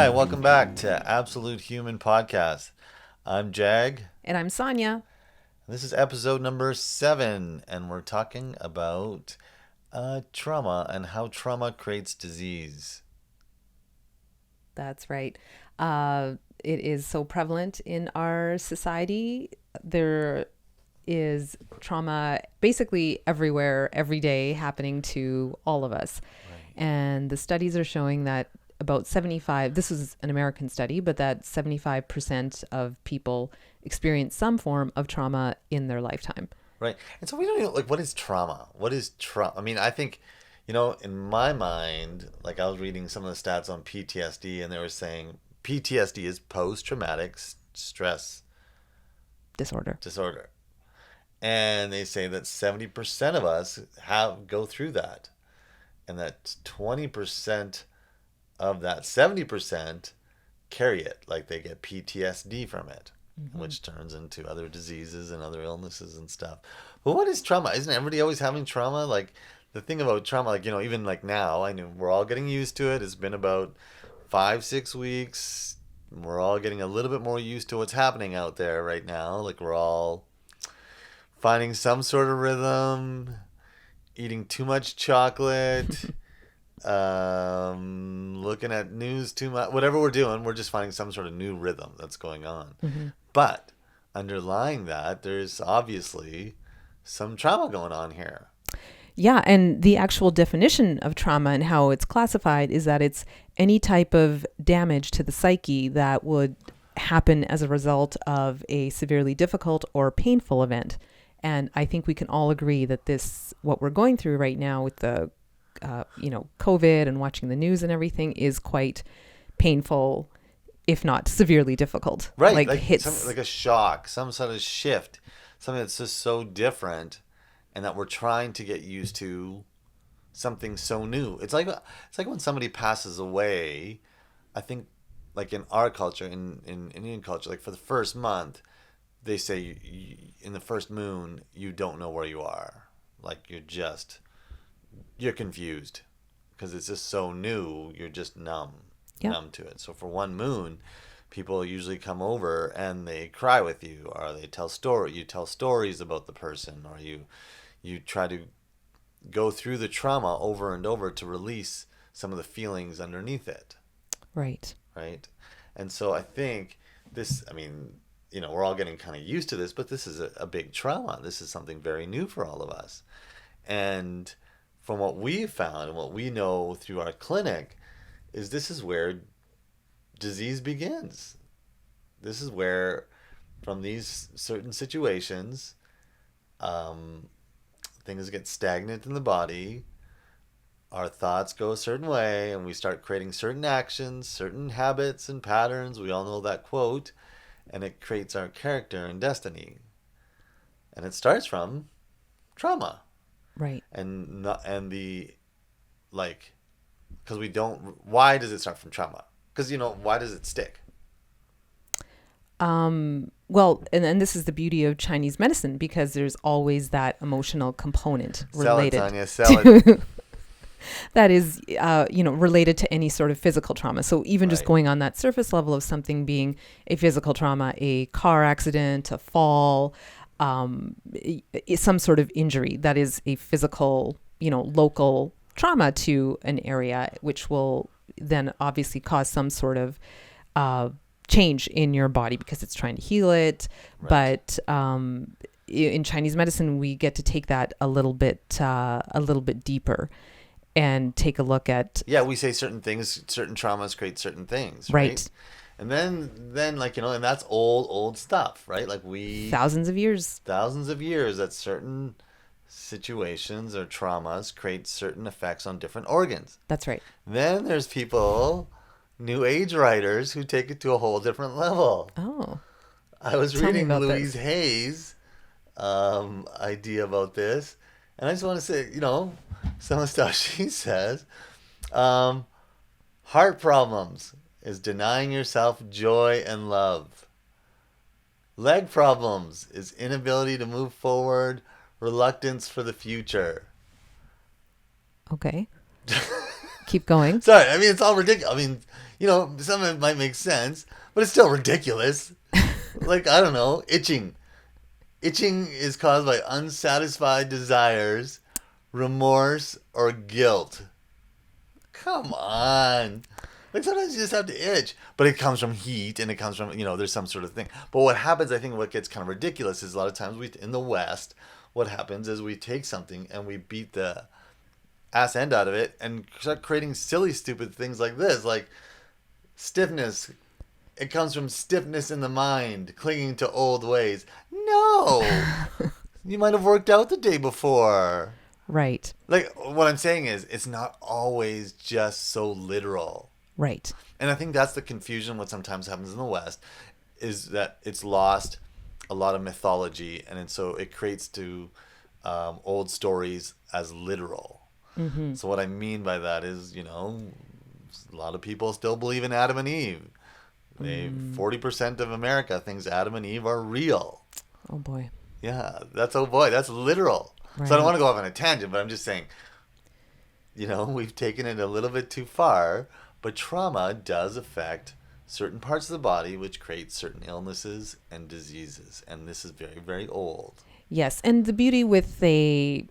Hi, welcome back to Absolute Human Podcast. I'm Jag. And I'm Sonia. This is episode number 7, and we're talking about trauma and how trauma creates disease. That's right. It is so prevalent in our society. There is trauma basically everywhere, every day, happening to all of us. Right. And the studies are showing that about 75, this is an American study, but that 75% of people experience some form of trauma in their lifetime. Right. And so we don't know, like, what is trauma? What is trauma? I mean, I think, in my mind, like, I was reading some of the stats on PTSD, and they were saying PTSD is post-traumatic stress Disorder. disorder. And they say that 70% of us go through that, and that 20% of that 70% carry it, like they get PTSD from it, Mm-hmm. which turns into other diseases and other illnesses and stuff. But what is trauma? Isn't everybody always having trauma? Like, the thing about trauma, like, even like now, I know we're all getting used to it. It's been about 5, 6 weeks. We're all getting a little bit more used to what's happening out there right now. Like, we're all finding some sort of rhythm, eating too much chocolate, looking at news too much. Whatever we're doing, we're just finding some sort of new rhythm that's going on. Mm-hmm. But underlying that, there's obviously some trauma going on here. Yeah, and the actual definition of trauma and how it's classified is that it's any type of damage to the psyche that would happen as a result of a severely difficult or painful event. And I think we can all agree that what we're going through right now with the, COVID and watching the news and everything is quite painful, if not severely difficult. Right, Like like hits. like a shock, some sort of shift, something that's just so different, and that we're trying to get used to something so new. It's like when somebody passes away. I think, like in our culture, in Indian culture, like for the first month, they say in the first moon you don't know where you are. Like you're confused because it's just so new. You're just Yeah. numb to it. So for one moon, people usually come over and they cry with you, or they you tell stories about the person, or you try to go through the trauma over and over to release some of the feelings underneath it, Right. right? And so I think this, I mean, we're all getting kind of used to this, but this is a big trauma. This is something very new for all of us. And from what we've found and what we know through our clinic, is this is where disease begins. This is where, from these certain situations, um, things get stagnant in the body. Our thoughts go a certain way, and we start creating certain actions, certain habits and patterns. We all know that quote, and it creates our character and destiny. And it starts from trauma, Right. and not, and the like, because we don't. Why does it start from trauma? Because why does it stick? Well, and this is the beauty of Chinese medicine because there's always that emotional component Sell it, related Tanya. Sell it. to that is, related to any sort of physical trauma. So even just Right. going on that surface level of something being a physical trauma, a car accident, a fall, some sort of injury that is a physical, local trauma to an area, which will then obviously cause some sort of uh, change in your body because it's trying to heal it. Right. But in Chinese medicine, we get to take that a little bit deeper and take a look at Yeah, we say certain things, certain traumas create certain things, right? right And then like and that's old stuff, right? Like thousands of years. thousands of years that certain situations or traumas create certain effects on different organs. That's right. Then there's people, new age writers, who take it to a whole different level. Oh, I was tell me reading about Louise this. Hayes' idea about this, and I just want to say, some of the stuff she says. Um, Heart problems is denying yourself joy and love. Leg problems is inability to move forward, reluctance for the future. Okay. Keep going. Sorry, I mean, it's all ridiculous. I mean, some of it might make sense, but it's still ridiculous. Like, I don't know, itching. Itching is caused by unsatisfied desires, remorse, or guilt. Come on. Like, sometimes you just have to itch. But it comes from heat, and it comes from, there's some sort of thing. But what happens, I think what gets kind of ridiculous is a lot of times in the West, what happens is we take something and we beat the ass end out of it and start creating silly, stupid things like this. Like stiffness. It comes from stiffness in the mind, clinging to old ways. No! You might have worked out the day before. Right. Like, what I'm saying is, it's not always just so literal. Right. And I think that's the confusion what sometimes happens in the West, is that it's lost a lot of mythology, and so it creates old stories as literal. Mm-hmm. So what I mean by that is, a lot of people still believe in Adam and Eve. 40% of America thinks Adam and Eve are real. Oh boy. Yeah, that's literal. Right. So I don't want to go off on a tangent, but I'm just saying, we've taken it a little bit too far, but trauma does affect certain parts of the body, which creates certain illnesses and diseases. And this is very, very old. Yes. And the beauty with a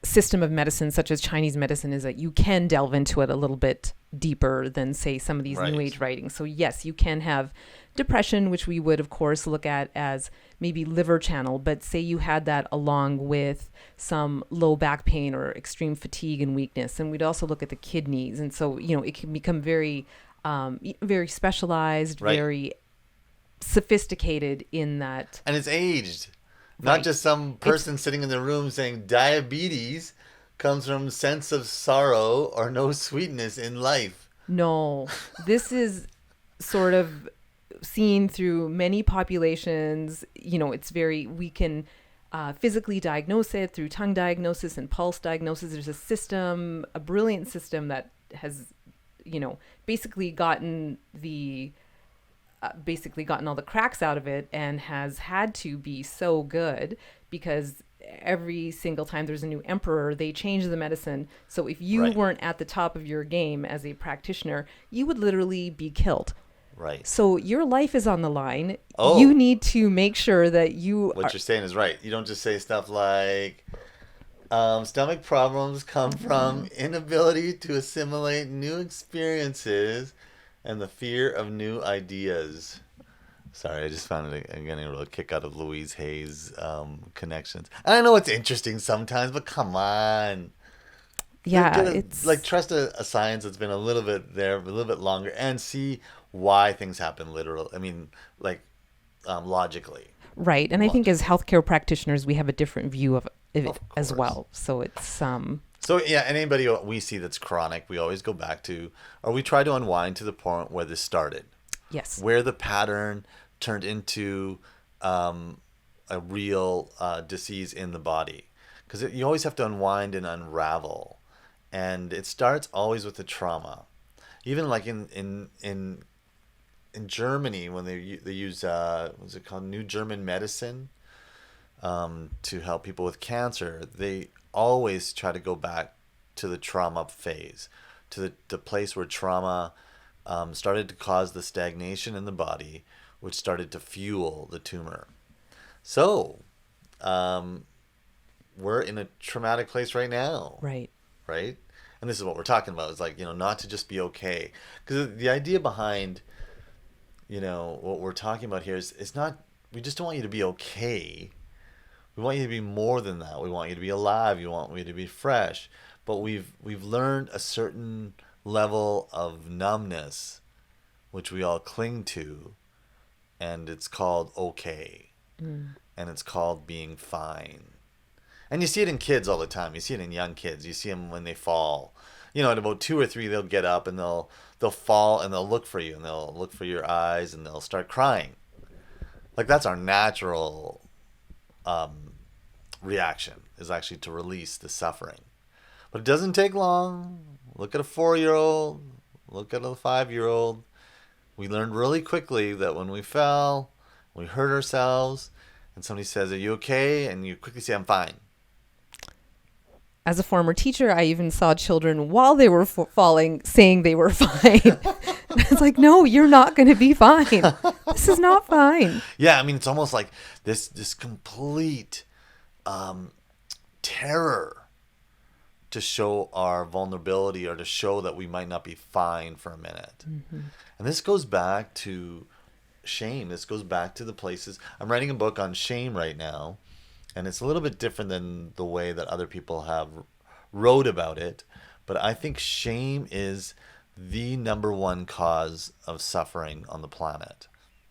system of medicine such as Chinese medicine is that you can delve into it a little bit deeper than, say, some of these New Age writings. So yes, you can have depression, which we would of course look at as maybe liver channel, but say you had that along with some low back pain or extreme fatigue and weakness, and we'd also look at the kidneys. And so it can become very very specialized, very sophisticated in that. And it's aged. Not just some person sitting in the room saying diabetes comes from sense of sorrow or no sweetness in life. No, this is sort of seen through many populations. We can physically diagnose it through tongue diagnosis and pulse diagnosis. There's a brilliant system that has, basically gotten all the cracks out of it, and has had to be so good because every single time there's a new emperor, they change the medicine. So if you weren't at the top of your game as a practitioner, you would literally be killed. Right. So your life is on the line. Oh. You need to make sure that you're saying is right. You don't just say stuff like, stomach problems come from inability to assimilate new experiences and the fear of new ideas. Sorry, I just found it again a real kick out of Louise Hay's connections. And I know it's interesting sometimes, but come on. Yeah, it's like trust a science that's been a little bit there, a little bit longer, and see why things happen logically. Right, and I think as healthcare practitioners, we have a different view of it as well. So it's So yeah, anybody we see that's chronic, we always go back to, or we try to unwind to the point where this started. Yes. Where the pattern turned into a real disease in the body. Because you always have to unwind and unravel. And it starts always with the trauma. Even like in Germany, when they use, what's it called, New German Medicine, to help people with cancer, they always try to go back to the trauma phase, to the place where trauma started to cause the stagnation in the body, which started to fuel the tumor. So, we're in a traumatic place right now. Right. Right? And this is what we're talking about. It's like, not to just be okay. Because the idea behind, what we're talking about here is it's not, we just don't want you to be okay. We want you to be more than that. We want you to be alive. We want you to be fresh. But we've learned a certain level of numbness, which we all cling to, and it's called okay. And it's called being fine. And you see it in kids all the time. You see it in young kids. You see them when they fall. At about 2 or 3, they'll get up and they'll fall and they'll look for you and they'll look for your eyes and they'll start crying. Like, that's our natural reaction, is actually to release the suffering. But it doesn't take long. Look at a 4-year-old. Look at a 5-year-old. We learned really quickly that when we fell, we hurt ourselves, and somebody says, "Are you okay?" and you quickly say, "I'm fine." as a former teacher, I even saw children while they were falling saying they were fine. It's like, no, you're not going to be fine. This is not fine. Yeah, I mean, it's almost like this complete terror to show our vulnerability or to show that we might not be fine for a minute. Mm-hmm. And this goes back to shame. This goes back to the places. I'm writing a book on shame right now, and it's a little bit different than the way that other people have wrote about it. But I think shame is the number one cause of suffering on the planet.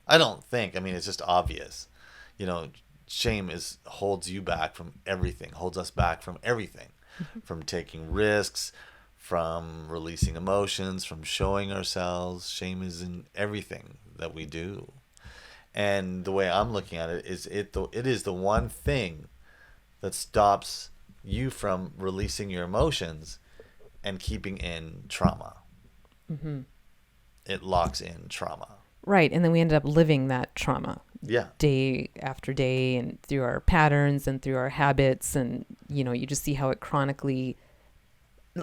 I don't think. I mean, it's just obvious. You know, shame holds you back from everything, holds us back from everything, from taking risks, from releasing emotions, from showing ourselves. Shame is in everything that we do. And the way I'm looking at it is it is the one thing that stops you from releasing your emotions and keeping in trauma. Mm-hmm. It locks in trauma. Right. And then we ended up living that trauma. Yeah. Day after day, and through our patterns and through our habits. And, you just see how it chronically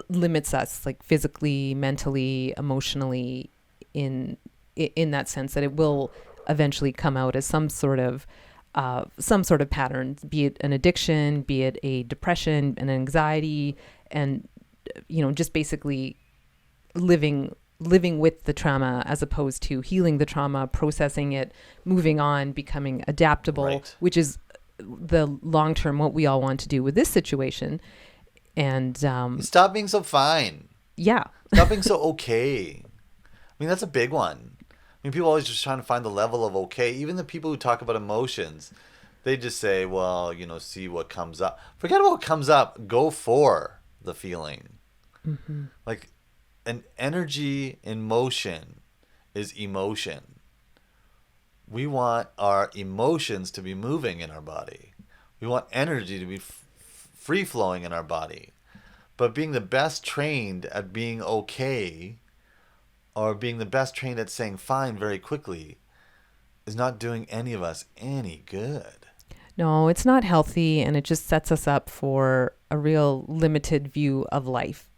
limits us, like physically, mentally, emotionally, in that sense that it will eventually come out as some sort of pattern, be it an addiction, be it a depression, an anxiety, and just basically living with the trauma as opposed to healing the trauma, processing it, moving on, becoming adaptable, right. Which is the long term what we all want to do with this situation. And stop being so fine. Yeah. Stop being so okay. I mean, that's a big one. I mean, people always just trying to find the level of okay. Even the people who talk about emotions, they just say, well, see what comes up. Forget about what comes up. Go for the feeling. Mm-hmm. Like, an energy in motion is emotion. We want our emotions to be moving in our body. We want energy to be free flowing in our body. But being the best trained at being okay, or being the best trained at saying fine very quickly, is not doing any of us any good. No, it's not healthy, and it just sets us up for a real limited view of life.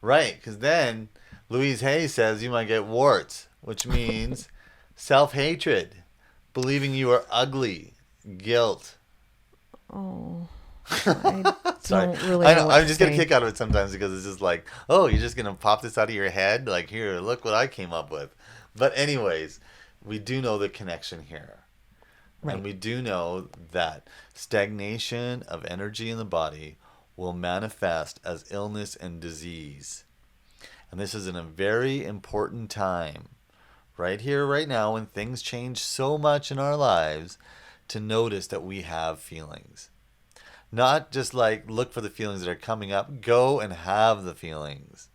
Right, because then Louise Hay says you might get warts, which means self-hatred, believing you are ugly, guilt. Oh, I Sorry. don't really I know know. what I'm to just going say. to kick out of it sometimes because it's just like, oh, you're just going to pop this out of your head? Like, here, look what I came up with. But anyways, we do know the connection here. Right. And we do know that stagnation of energy in the body will manifest as illness and disease. And this is in a very important time, right here, right now, when things change so much in our lives, to notice that we have feelings. Not just like look for the feelings that are coming up. Go and have the feelings.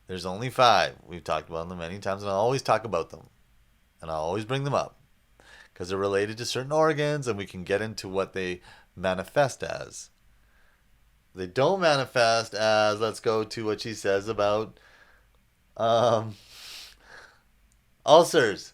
There's only 5. We've talked about them many times, and I'll always talk about them. And I'll always bring them up. Because they're related to certain organs, and we can get into what they manifest as. They don't manifest as, let's go to what she says about ulcers,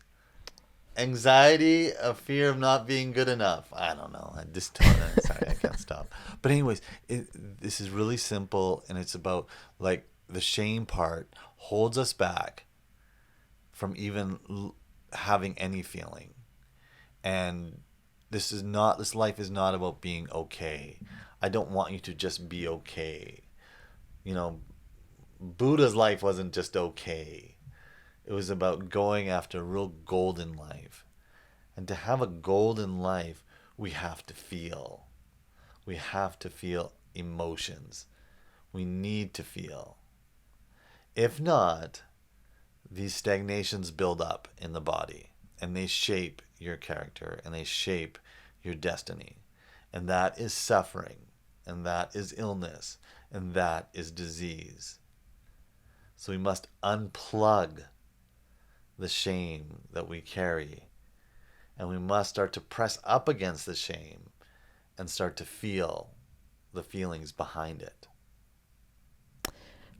anxiety, a fear of not being good enough. I don't know. I just don't. Sorry, I can't stop. But anyways, this is really simple, and it's about like the shame part holds us back from even having any feeling. And this life is not about being okay. I don't want you to just be okay. Buddha's life wasn't just okay. It was about going after a real golden life. And to have a golden life, we have to feel. We have to feel emotions. We need to feel. If not, these stagnations build up in the body, and they shape your character, and they shape your destiny. And that is suffering, and that is illness, and that is disease. So we must unplug the shame that we carry, and we must start to press up against the shame and start to feel the feelings behind it.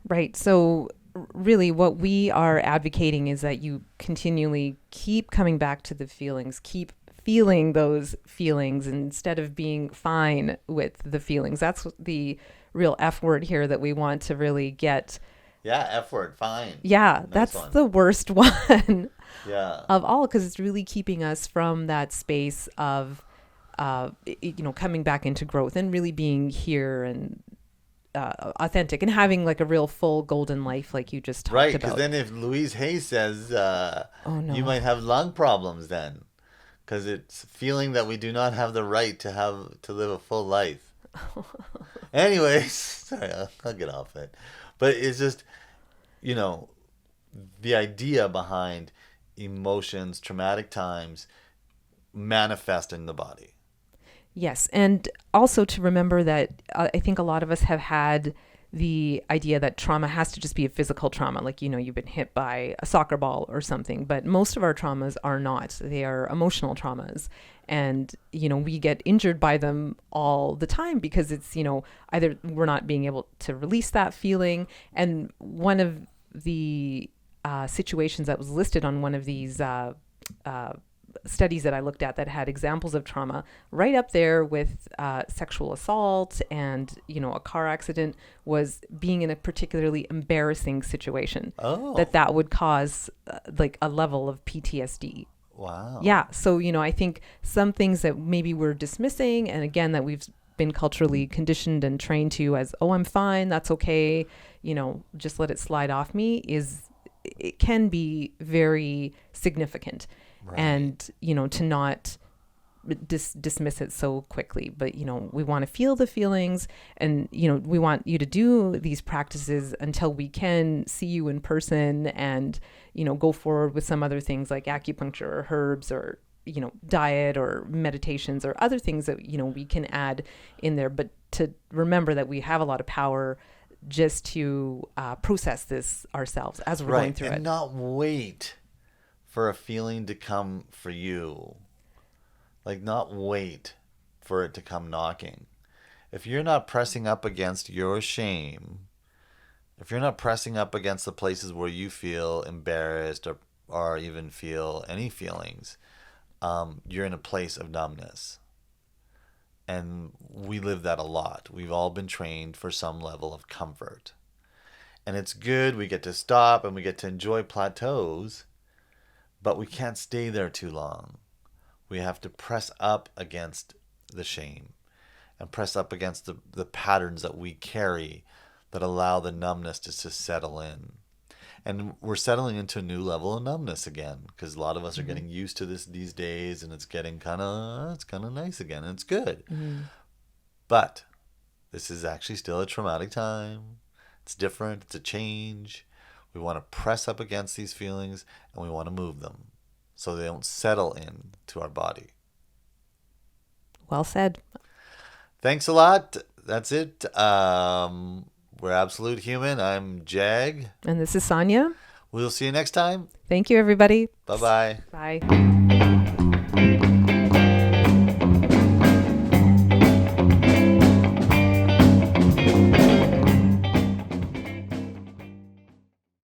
Right. So really what we are advocating is that you continually keep coming back to the feelings, keep feeling those feelings instead of being fine with the feelings. That's the real F word here that we want to really get. Yeah, F word, fine. Yeah, Nice that's one. the worst one Yeah. of all, because it's really keeping us from that space of, coming back into growth and really being here and authentic and having like a real full golden life, like you just talked Right, because about. then if Louise Hay says, Oh no. you might have lung problems then, because it's feeling that we do not have the right to live a full life. Anyways, sorry, I'll get off it. But it's just, you know, the idea behind emotions, traumatic times manifest in the body. Yes, and also to remember that I think a lot of us have had the idea that trauma has to just be a physical trauma, like, you've been hit by a soccer ball or something, but most of our traumas are not. They are emotional traumas. And, we get injured by them all the time because it's, either we're not being able to release that feeling. And one of the situations that was listed on one of these studies that I looked at that had examples of trauma right up there with sexual assault and, a car accident, was being in a particularly embarrassing situation Oh, that would cause like a level of PTSD. wow. Yeah. So, I think some things that maybe we're dismissing, and again, that we've been culturally conditioned and trained to as, oh, I'm fine, that's okay, just let it slide off me, it can be very significant. Right. And, to not dismiss it so quickly. But, we want to feel the feelings, and, we want you to do these practices until we can see you in person and, go forward with some other things like acupuncture or herbs or, diet or meditations or other things that, we can add in there. But to remember that we have a lot of power just to process this ourselves as we're going through and it. not wait for a feeling to come for you. Like, not wait for it to come knocking. If you're not pressing up against your shame, if you're not pressing up against the places where you feel embarrassed or even feel any feelings, you're in a place of numbness. And we live that a lot. We've all been trained for some level of comfort. And it's good. We get to stop and we get to enjoy plateaus, but we can't stay there too long. We have to press up against the shame and press up against the patterns that we carry that allow the numbness to just settle in. And we're settling into a new level of numbness again, because a lot of us are getting used to this these days, and it's getting kind of nice again, and it's good. But this is actually still a traumatic time. It's different. It's a change. We want to press up against these feelings, and we want to move them so they don't settle in to our body. Well said. Thanks a lot. That's it. We're Absolute Human. I'm Jag. And this is Sonia. We'll see you next time. Thank you, everybody. Bye-bye. Bye.